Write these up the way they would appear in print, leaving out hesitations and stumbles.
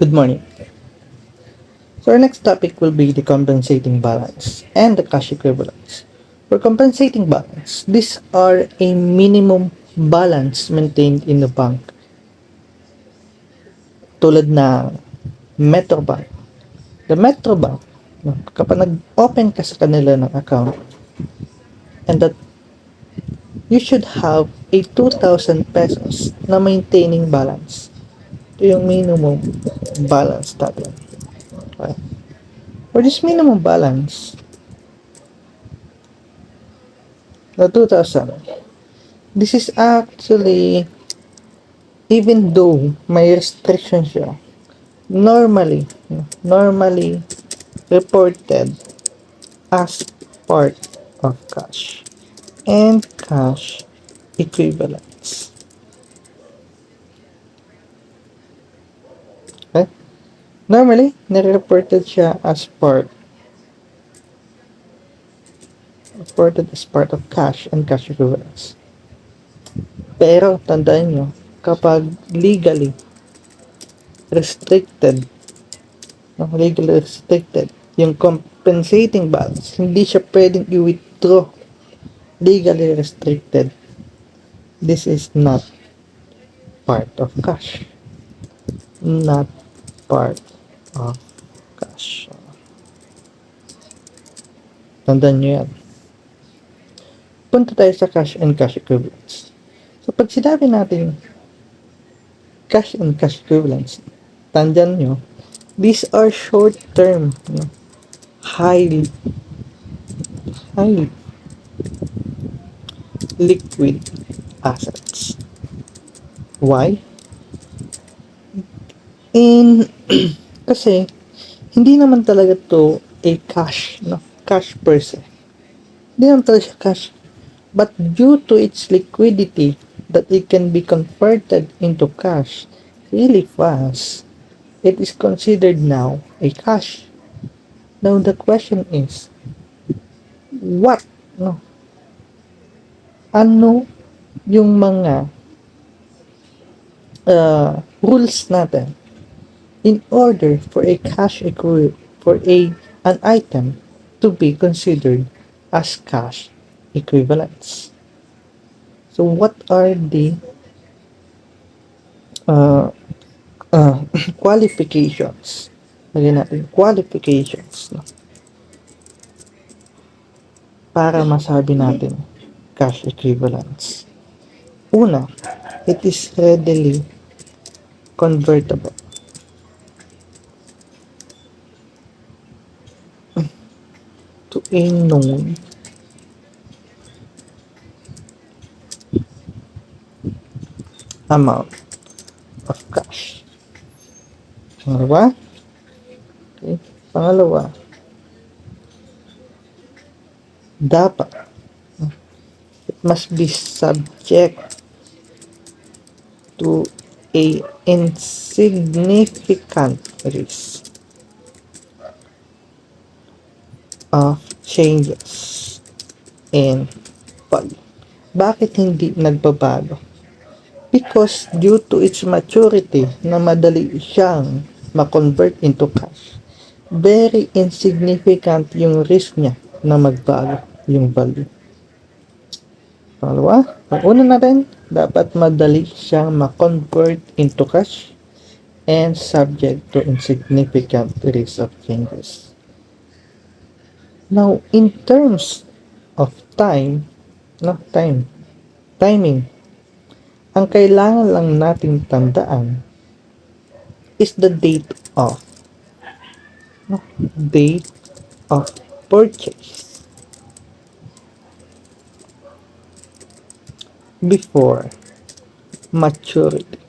Good morning. So our next topic will be the compensating balance and the cash equivalents. For compensating balance, these are a minimum balance maintained in the bank tulad ng Metrobank. The Metrobank, kapag nag-open ka sa kanila ng account and that you should have a 2,000 pesos na maintaining balance. Ito yung minimum balance natin. Okay. For this minimum balance, the 2,000, this is actually, even though may restriction siya, normally reported as part of cash and cash equivalents. Okay? Normally, nire-reported siya as part of cash and cash equivalents. Pero, tandaan nyo, kapag legally restricted, yung compensating balance, hindi siya pwedeng i-withdraw. Legally restricted. This is not part of cash. Not part of cash. Tandaan nyo yan. Punta tayo sa cash and cash equivalents. So, pag sinabi natin cash and cash equivalents, tandaan nyo, these are short-term, highly liquid assets. Why? Kasi hindi naman talaga to a cash, cash per se. Hindi naman talaga siya cash. But due to its liquidity, that it can be converted into cash really fast, it is considered now a cash. Now the question is, what, ano yung mga rules natin in order for a cash for an item to be considered as cash equivalents? So what are the qualifications? Lagyan natin qualifications, para masabi natin cash equivalents. Una, it is readily convertible. To a known amount of cash. Pangalawa, dapat it must be subject to a insignificant risk of changes in value. Bakit hindi nagbabago? Because due to its maturity na madali siyang ma-convert into cash, very insignificant yung risk niya na magbago yung value. Pangalawa, ang una natin, dapat madali siyang ma-convert into cash and subject to insignificant risk of changes. Now, in terms of timing, ang kailangan lang nating tandaan is the date of purchase before maturity.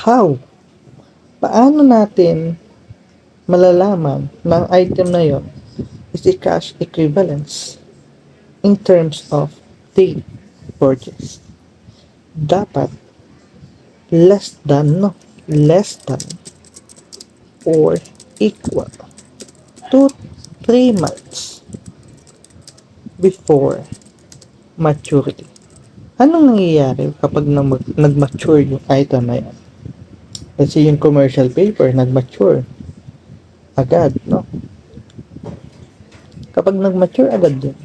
How? Paano natin malalaman na ang item na yon is a cash equivalence in terms of date purchase? Dapat less than or equal to 3 months before maturity. Anong nangyayari kapag nag-mature yung item na yan? Kasi yung commercial paper, nag-mature agad, no? Kapag nag-mature agad yun,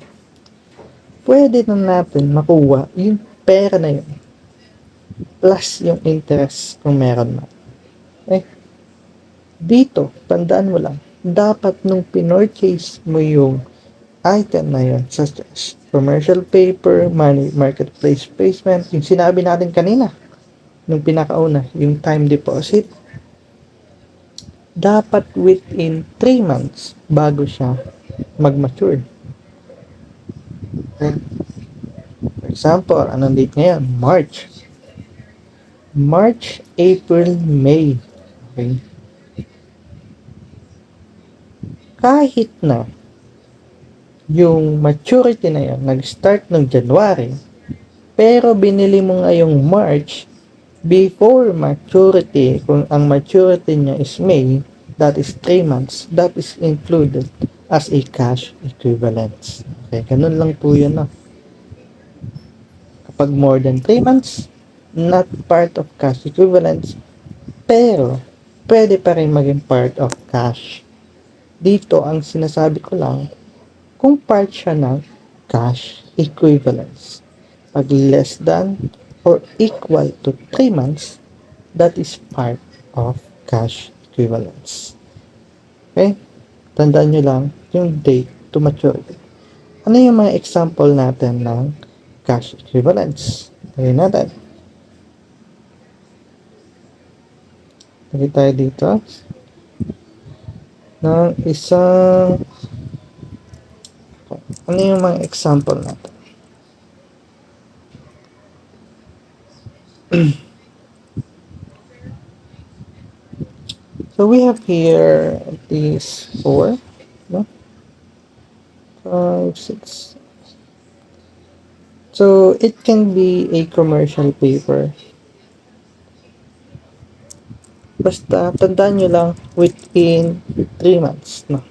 pwede na natin makuha yung pera na yun plus yung interest kung meron na. Eh, dito, tandaan mo lang, dapat nung pinorchase mo yung item na yun, such as commercial paper, money marketplace placement, yung sinabi natin kanina, nung pinakauna, yung time deposit, dapat within 3 months bago siya mag-mature. Okay? For example, anong date ngayon? March, April, May. Okay? Kahit na yung maturity na yun nag-start ng January, pero binili mo ngayong March, before maturity, kung ang maturity niya is May, that is 3 months, that is included as a cash equivalence. Okay, ganun lang po yun, no? Kapag more than 3 months, not part of cash equivalence, pero pwede pa rin maging part of cash. Dito, ang sinasabi ko lang, kung part siya ng cash equivalence. Pag less than or equal to 3 months, that is part of cash equivalence. Okay? Tandaan nyo lang yung date to maturity. Ano yung mga example natin ng cash equivalence? Lagay natin. Lagay tayo dito ng isang ano yung mga example natin? So we have here these 4, no? 5, 6. So it can be a commercial paper. Basta tandaan nyo lang within 3 months, no?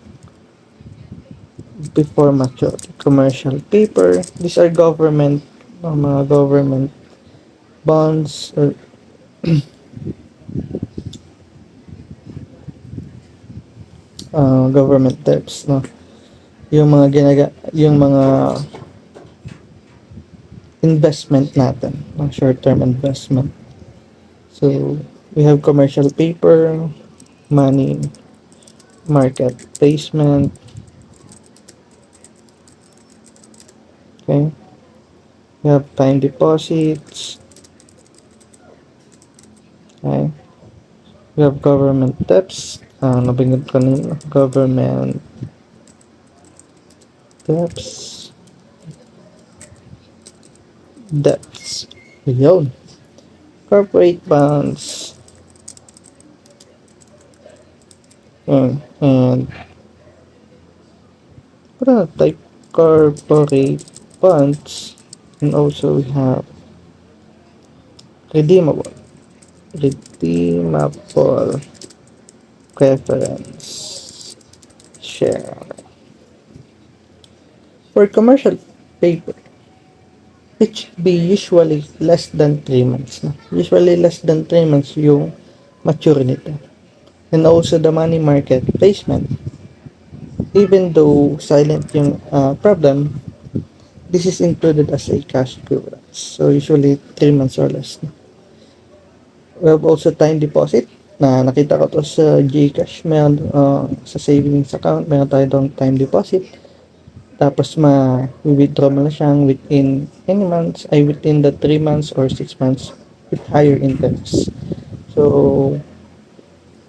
Before maturity. Commercial paper. These are government, mga government bonds or government debts, no? Yung mga investment natin, mga short-term investment. So, we have commercial paper, money, market placement, okay? We have time deposits, okay? We have government debts, nabanggit ko kanina, government debts, yun. Corporate bonds, and type corporate bonds, and also we have redeemable preference share. For commercial paper, it should be usually less than 3 months. No? Usually less than 3 months yung maturity nito. And also the money market placement. Even though silent yung problem, this is included as a cash equivalence. So usually 3 months or less. No? We have also time deposit na nakita ko to sa GCash. Meron sa savings account, meron tayo doon time deposit. Tapos withdraw mo na siyang within any months, ay within the 3 months or 6 months with higher interest. So,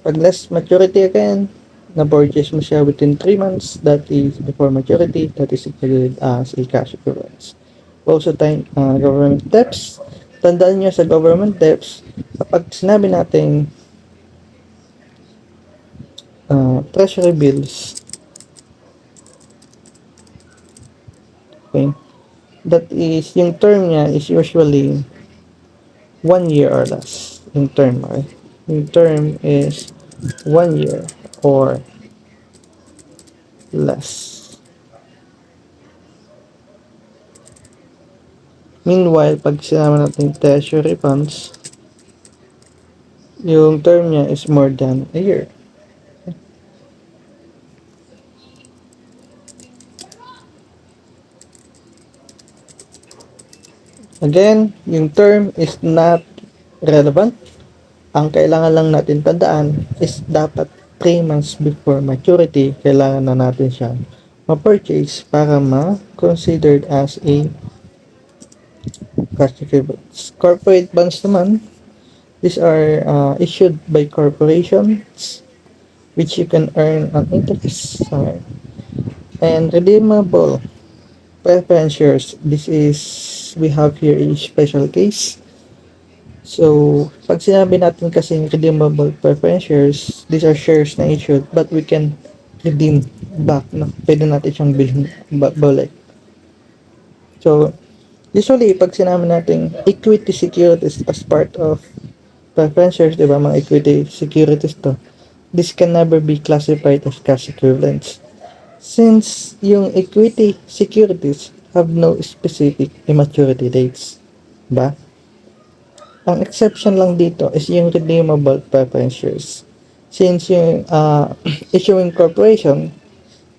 pag less maturity again, na-purchase mo siya within 3 months, that is before maturity, that is included as a cash equivalence. Also, government debts. Tandaan nyo sa government debts, kapag sinabi natin treasury bills, okay, that is, yung term niya is usually 1 year or less. Yung term, okay? Yung term is 1 year or less. Meanwhile, pag sinama natin treasury funds, yung term niya is more than a year. Again, yung term is not relevant. Ang kailangan lang natin tandaan is dapat 3 months before maturity, kailangan na natin siya ma-purchase para ma-considered as a cash equivalents. Corporate bonds naman, these are issued by corporations which you can earn an interest. And redeemable preference shares, this is, we have here a special case. So, pag sinabi natin kasi redeemable preference shares, these are shares na issued but we can redeem back, no? Pwede natin siyang bilhin balik. So, usually, pag sinabi natin equity securities as part of preference shares, di ba, mga equity securities to, this can never be classified as cash equivalents. Since yung equity securities have no specific maturity dates. Ba? Ang exception lang dito is yung redeemable preference shares. Since yung issuing corporation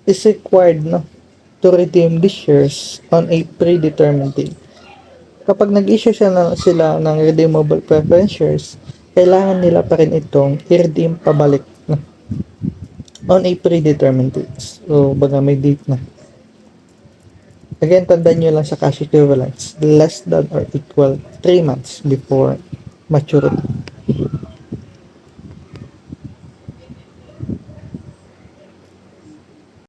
is required, no, to redeem these shares on a predetermined date. Kapag nag-issue sila ng redeemable preference shares, kailangan nila pa rin itong i-redeem pabalik, no, on a predetermined date. So, baga may date na. Again, tandaan nyo lang sa cash equivalents, less than or equal 3 months before maturity.